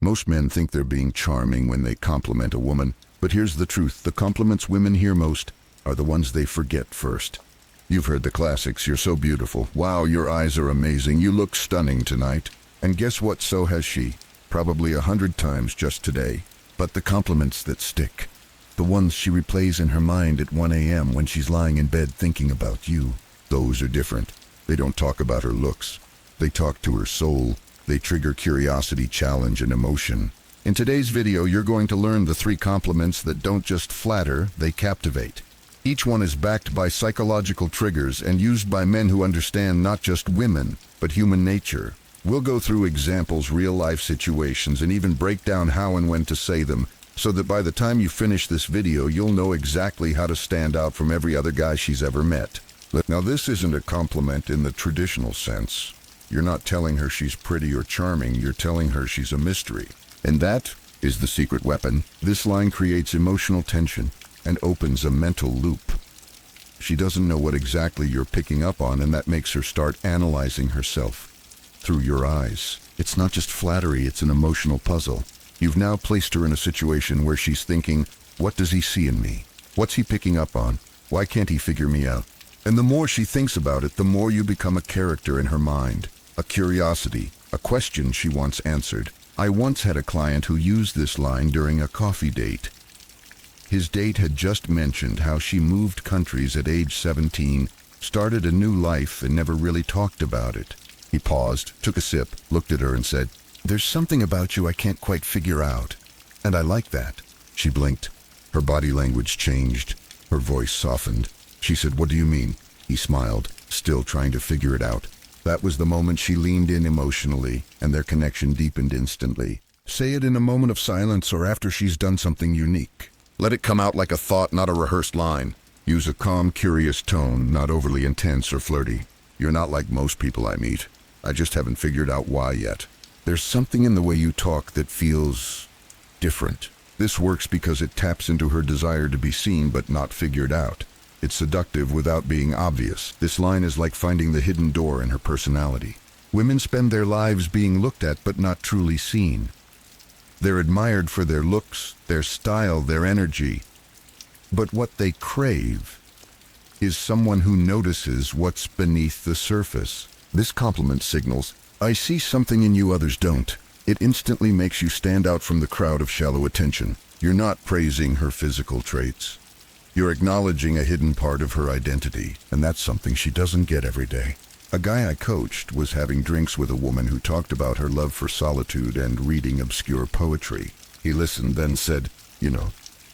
Most men think they're being charming when they compliment a woman, but here's the truth. The compliments women hear most are the ones they forget first. You've heard the classics. You're so beautiful. Wow, your eyes are amazing. You look stunning tonight. And guess what? So has she. Probably 100 times just today. But the compliments that stick, the ones she replays in her mind at 1 a.m. when she's lying in bed thinking about you, those are different. They don't talk about her looks. They talk to her soul. They trigger curiosity, challenge, and emotion. In today's video, you're going to learn the 3 compliments that don't just flatter, they captivate. Each one is backed by psychological triggers and used by men who understand not just women, but human nature. We'll go through examples, real-life situations, and even break down how and when to say them, so that by the time you finish this video, you'll know exactly how to stand out from every other guy she's ever met. Now, this isn't a compliment in the traditional sense. You're not telling her she's pretty or charming, you're telling her she's a mystery. And that is the secret weapon. This line creates emotional tension and opens a mental loop. She doesn't know what exactly you're picking up on, and that makes her start analyzing herself through your eyes. It's not just flattery, it's an emotional puzzle. You've now placed her in a situation where she's thinking, what does he see in me? What's he picking up on? Why can't he figure me out? And the more she thinks about it, the more you become a character in her mind, a curiosity, a question she wants answered. I once had a client who used this line during a coffee date. His date had just mentioned how she moved countries at age 17, started a new life, and never really talked about it. He paused, took a sip, looked at her and said, "There's something about you I can't quite figure out. And I like that." She blinked. Her body language changed. Her voice softened. She said, "What do you mean?" He smiled, still trying to figure it out. That was the moment she leaned in emotionally, and their connection deepened instantly. Say it in a moment of silence or after she's done something unique. Let it come out like a thought, not a rehearsed line. Use a calm, curious tone, not overly intense or flirty. "You're not like most people I meet. I just haven't figured out why yet. There's something in the way you talk that feels different." This works because it taps into her desire to be seen but not figured out. It's seductive without being obvious. This line is like finding the hidden door in her personality. Women spend their lives being looked at but not truly seen. They're admired for their looks, their style, their energy. But what they crave is someone who notices what's beneath the surface. This compliment signals, "I see something in you others don't." It instantly makes you stand out from the crowd of shallow attention. You're not praising her physical traits. You're acknowledging a hidden part of her identity, and that's something she doesn't get every day. A guy I coached was having drinks with a woman who talked about her love for solitude and reading obscure poetry. He listened, then said, "You know,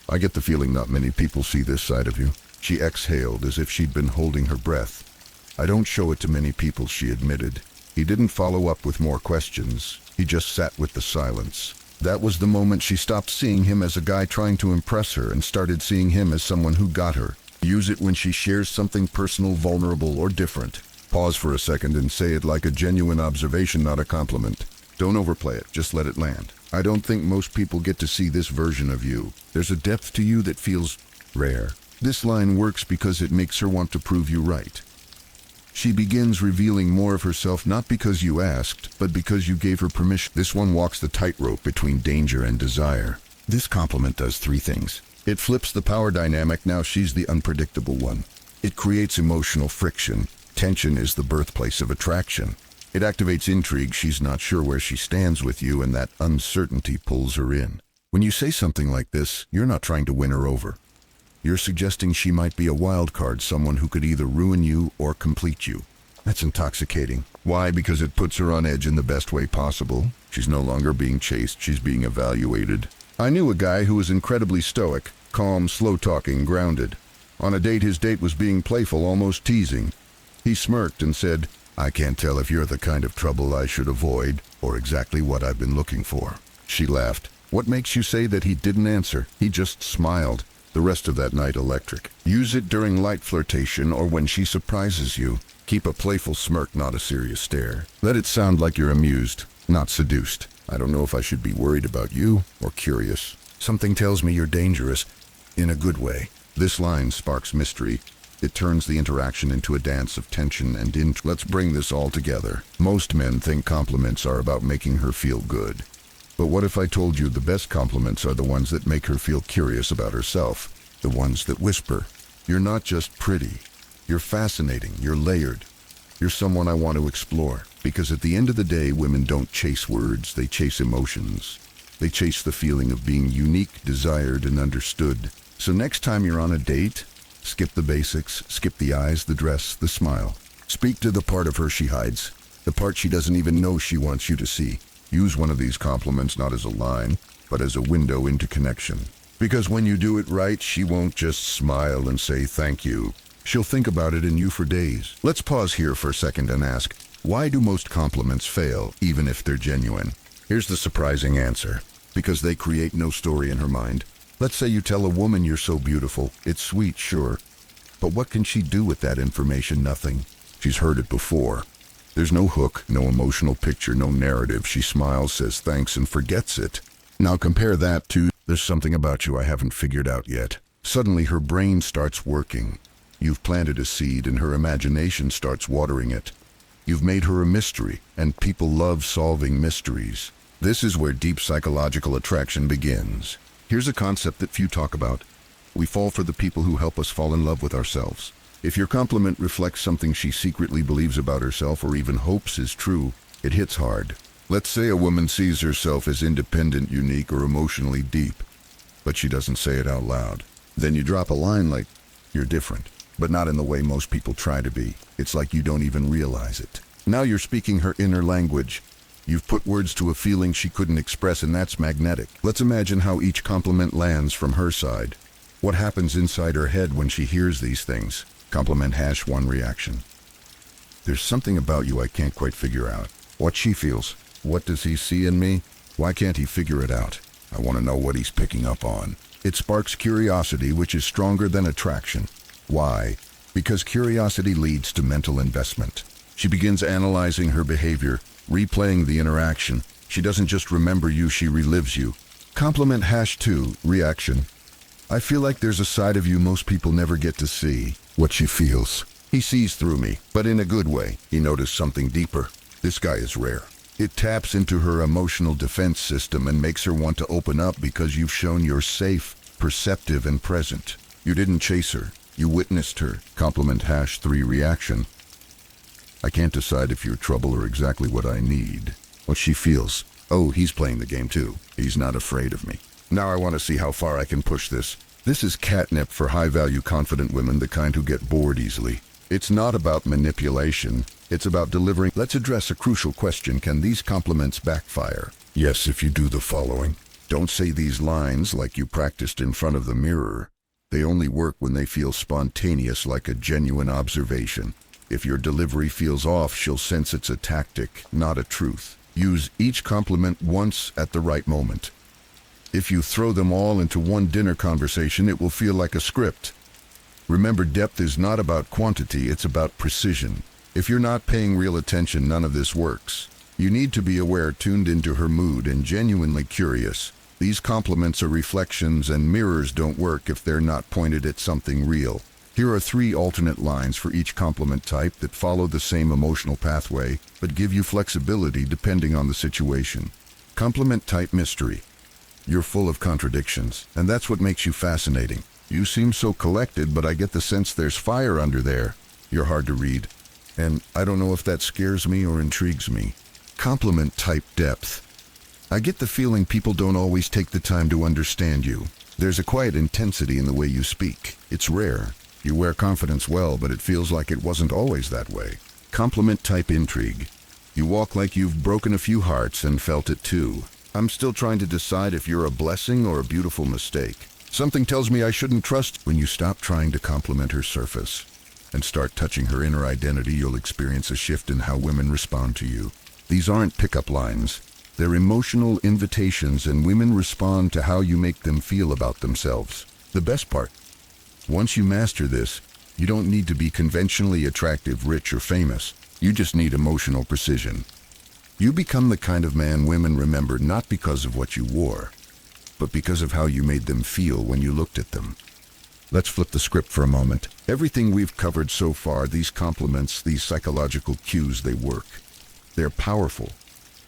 I get the feeling not many people see this side of you." She exhaled as if she'd been holding her breath. "I don't show it to many people," she admitted. He didn't follow up with more questions. He just sat with the silence. That was the moment she stopped seeing him as a guy trying to impress her and started seeing him as someone who got her. Use it when she shares something personal, vulnerable, or different. Pause for a second and say it like a genuine observation, not a compliment. Don't overplay it, just let it land. "I don't think most people get to see this version of you. There's a depth to you that feels rare." This line works because it makes her want to prove you right. She begins revealing more of herself not because you asked, but because you gave her permission. This one walks the tightrope between danger and desire. This compliment does 3 things. It flips the power dynamic. Now she's the unpredictable one. It creates emotional friction. Tension is the birthplace of attraction. It activates intrigue. She's not sure where she stands with you, and that uncertainty pulls her in. When you say something like this, you're not trying to win her over. You're suggesting she might be a wild card, someone who could either ruin you or complete you. That's intoxicating. Why? Because it puts her on edge in the best way possible. She's no longer being chased, she's being evaluated. I knew a guy who was incredibly stoic, calm, slow-talking, grounded. On a date, his date was being playful, almost teasing. He smirked and said, "I can't tell if you're the kind of trouble I should avoid or exactly what I've been looking for." She laughed. What makes you say that he didn't answer? He just smiled. The rest of that night electric. Use it during light flirtation or when she surprises you. Keep a playful smirk, not a serious stare. Let it sound like you're amused, not seduced. "I don't know if I should be worried about you or curious. Something tells me you're dangerous, in a good way." This line sparks mystery. It turns the interaction into a dance of tension and Let's bring this all together. Most men think compliments are about making her feel good. But what if I told you the best compliments are the ones that make her feel curious about herself? The ones that whisper, "You're not just pretty. You're fascinating. You're layered. You're someone I want to explore." Because at the end of the day, women don't chase words, they chase emotions. They chase the feeling of being unique, desired, and understood. So next time you're on a date, skip the basics, skip the eyes, the dress, the smile. Speak to the part of her she hides, the part she doesn't even know she wants you to see. Use one of these compliments not as a line, but as a window into connection. Because when you do it right, she won't just smile and say thank you. She'll think about it in you for days. Let's pause here for a second and ask, why do most compliments fail, even if they're genuine? Here's the surprising answer. Because they create no story in her mind. Let's say you tell a woman you're so beautiful. It's sweet, sure. But what can she do with that information? Nothing. She's heard it before. There's no hook, no emotional picture, no narrative. She smiles, says thanks, and forgets it. Now compare that to, "There's something about you I haven't figured out yet." Suddenly her brain starts working. You've planted a seed and her imagination starts watering it. You've made her a mystery, and people love solving mysteries. This is where deep psychological attraction begins. Here's a concept that few talk about. We fall for the people who help us fall in love with ourselves. If your compliment reflects something she secretly believes about herself or even hopes is true, it hits hard. Let's say a woman sees herself as independent, unique, or emotionally deep, but she doesn't say it out loud. Then you drop a line like, "You're different," but not in the way most people try to be. It's like you don't even realize it. Now you're speaking her inner language. You've put words to a feeling she couldn't express, and that's magnetic. Let's imagine how each compliment lands from her side. What happens inside her head when she hears these things? Compliment #1 reaction. "There's something about you I can't quite figure out." What she feels. What does he see in me? Why can't he figure it out? I want to know what he's picking up on. It sparks curiosity, which is stronger than attraction. Why? Because curiosity leads to mental investment. She begins analyzing her behavior, replaying the interaction. She doesn't just remember you, she relives you. Compliment #2 reaction. "I feel like there's a side of you most people never get to see." What she feels. "He sees through me, but in a good way. He noticed something deeper. This guy is rare." It taps into her emotional defense system and makes her want to open up because you've shown you're safe, perceptive, and present. You didn't chase her. You witnessed her. Compliment #3 reaction. "I can't decide if you're trouble or exactly what I need." What she feels. "Oh, he's playing the game too. He's not afraid of me. Now I want to see how far I can push this." This is catnip for high-value, confident women, the kind who get bored easily. It's not about manipulation. It's about delivering. Let's address a crucial question. Can these compliments backfire? Yes, if you do the following. Don't say these lines like you practiced in front of the mirror. They only work when they feel spontaneous, like a genuine observation. If your delivery feels off, she'll sense it's a tactic, not a truth. Use each compliment once at the right moment. If you throw them all into one dinner conversation, it will feel like a script. Remember, depth is not about quantity, it's about precision. If you're not paying real attention, none of this works. You need to be aware, tuned into her mood, and genuinely curious. These compliments are reflections, and mirrors don't work if they're not pointed at something real. Here are 3 alternate lines for each compliment type that follow the same emotional pathway, but give you flexibility depending on the situation. Compliment type mystery. You're full of contradictions, and that's what makes you fascinating. You seem so collected, but I get the sense there's fire under there. You're hard to read, and I don't know if that scares me or intrigues me. Compliment type depth. I get the feeling people don't always take the time to understand you. There's a quiet intensity in the way you speak. It's rare. You wear confidence well, but it feels like it wasn't always that way. Compliment type intrigue. You walk like you've broken a few hearts and felt it too. I'm still trying to decide if you're a blessing or a beautiful mistake. Something tells me I shouldn't trust. When you stop trying to compliment her surface and start touching her inner identity, you'll experience a shift in how women respond to you. These aren't pickup lines. They're emotional invitations, and women respond to how you make them feel about themselves. The best part, once you master this, you don't need to be conventionally attractive, rich, or famous. You just need emotional precision. You become the kind of man women remember not because of what you wore, but because of how you made them feel when you looked at them. Let's flip the script for a moment. Everything we've covered so far, these compliments, these psychological cues, they work. They're powerful.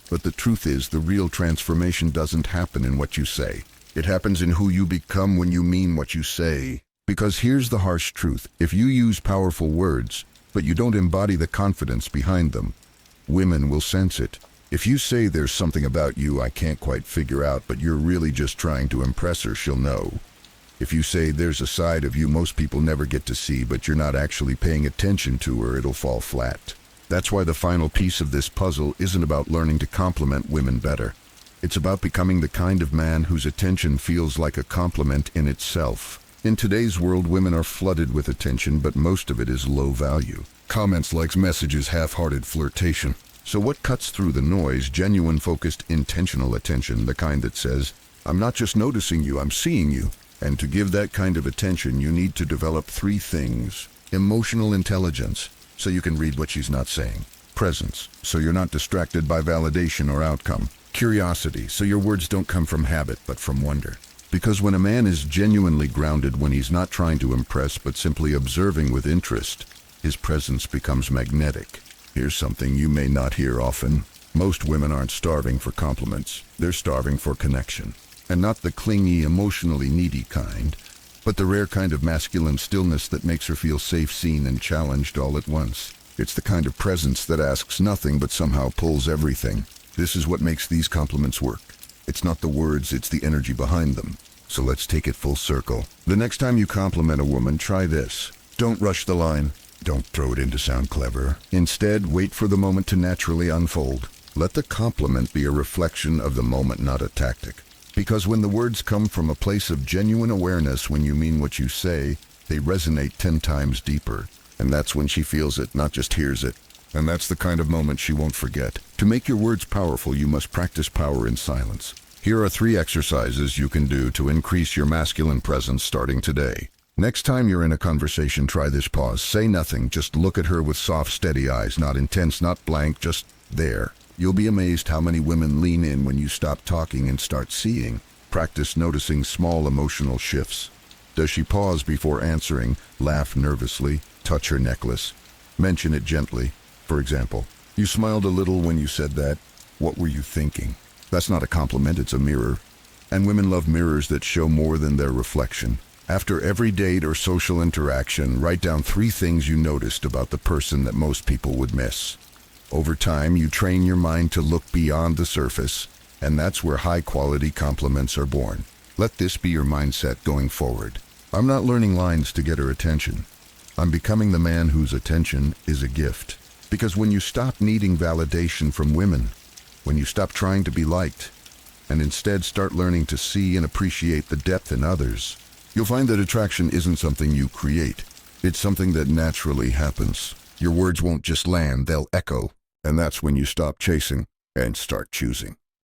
But the truth is, the real transformation doesn't happen in what you say. It happens in who you become when you mean what you say. Because here's the harsh truth. If you use powerful words, but you don't embody the confidence behind them, women will sense it. If you say there's something about you I can't quite figure out, but you're really just trying to impress her, she'll know. If you say there's a side of you most people never get to see, but you're not actually paying attention to her, it'll fall flat. That's why the final piece of this puzzle isn't about learning to compliment women better. It's about becoming the kind of man whose attention feels like a compliment in itself. In today's world, women are flooded with attention, but most of it is low value. Comments, likes, messages, half-hearted flirtation. So what cuts through the noise? Genuine, focused, intentional attention, the kind that says, I'm not just noticing you, I'm seeing you. And to give that kind of attention, you need to develop 3 things. Emotional intelligence, so you can read what she's not saying. Presence, so you're not distracted by validation or outcome. Curiosity, so your words don't come from habit, but from wonder. Because when a man is genuinely grounded, when he's not trying to impress, but simply observing with interest, his presence becomes magnetic. Here's something you may not hear often. Most women aren't starving for compliments. They're starving for connection. And not the clingy, emotionally needy kind, but the rare kind of masculine stillness that makes her feel safe, seen, and challenged all at once. It's the kind of presence that asks nothing but somehow pulls everything. This is what makes these compliments work. It's not the words, it's the energy behind them. So let's take it full circle. The next time you compliment a woman, try this. Don't rush the line. Don't throw it in to sound clever. Instead, wait for the moment to naturally unfold. Let the compliment be a reflection of the moment, not a tactic. Because when the words come from a place of genuine awareness, when you mean what you say, they resonate 10 times deeper. And that's when she feels it, not just hears it. And that's the kind of moment she won't forget. To make your words powerful, you must practice power in silence. Here are 3 exercises you can do to increase your masculine presence starting today. Next time you're in a conversation, try this pause. Say nothing, just look at her with soft, steady eyes, not intense, not blank, just there. You'll be amazed how many women lean in when you stop talking and start seeing. Practice noticing small emotional shifts. Does she pause before answering, laugh nervously, touch her necklace? Mention it gently. For example, you smiled a little when you said that. What were you thinking? That's not a compliment, it's a mirror. And women love mirrors that show more than their reflection. After every date or social interaction, write down 3 things you noticed about the person that most people would miss. Over time, you train your mind to look beyond the surface, and that's where high-quality compliments are born. Let this be your mindset going forward. I'm not learning lines to get her attention. I'm becoming the man whose attention is a gift. Because when you stop needing validation from women, when you stop trying to be liked, and instead start learning to see and appreciate the depth in others, you'll find that attraction isn't something you create. It's something that naturally happens. Your words won't just land, they'll echo. And that's when you stop chasing and start choosing.